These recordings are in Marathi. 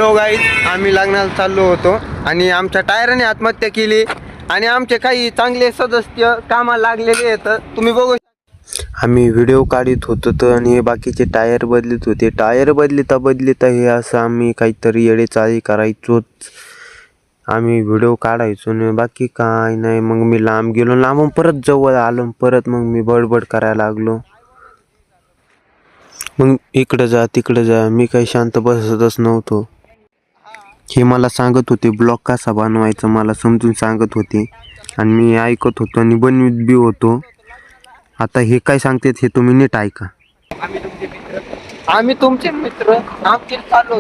हॅलो गाईज, आम्ही लग्नाला चाललो होतो आणि आमच्या टायराने आत्महत्या केली आणि आमचे काही चांगले सदस्य कामाला लागलेले आहेत. तुम्ही बघू. आम्ही व्हिडिओ काढत होतो तर आणि बाकीचे टायर बदलत होते. टायर बदलिता हे असं आम्ही काहीतरी येडेचाळी करायचोच. आम्ही व्हिडिओ काढायचो आणि बाकी काय नाही. मग मी लांब गेलो, लांबून परत जवळ आलो, परत मग मी बडबड करायला लागलो. मग इकडं जा तिकडं जा, मी काही शांत बसतच नव्हतो. हे मला सांगत होते ब्लॉग कसा बनवायचा, मला समजून सांगत होते आणि मी ऐकत होतो आणि बनवीत बी होतो. आता हे काय सांगतात हे तुम्ही नीट ऐका. आम्ही तुमचे मित्र आम्ही चाललो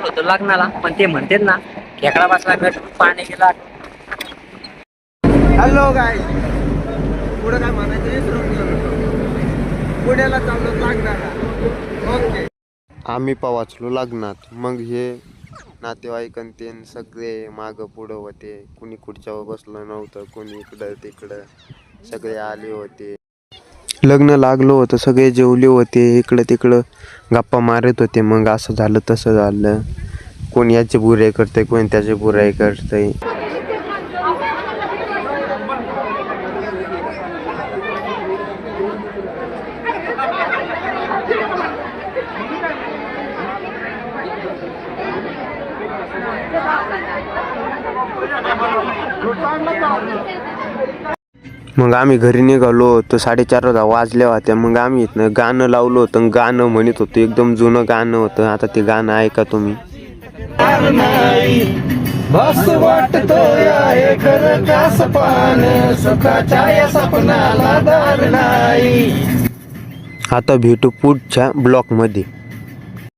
होतो लग्नाला, पण ते म्हणतात ना खेकडा बसला गट पाणी गेला. हॅलो गाय, पुढे काय म्हणायचं विसरून गेलो. पुण्याला चाललो लग्नाला. ओके. आम्ही वाचलो लग्नात. मग हे नातेवाईकन ते सगळे मागं पुढं होते. कुणी खुर्च्यावर बसलं नव्हतं, कुणी इकडं तिकडं, सगळे आले होते. लग्न लागलं होतं, सगळे जेवले होते, इकडं तिकडं गप्पा मारत होते. मग असं झालं तसं झालं, कोण याचे बुराई करते, कोण त्याचे बुराई करते. मग आम्ही घरी निघालो होतो, 4:30 वाजल्या होत्या. मग आम्ही इथनं गाणं लावलं होतं, गाणं म्हणत होतो. एकदम जुनं गाणं होतं. आता ते गाणं ऐका तुम्ही. बस वाटतो आता भेटू पुढच्या ब्लॉक मध्ये.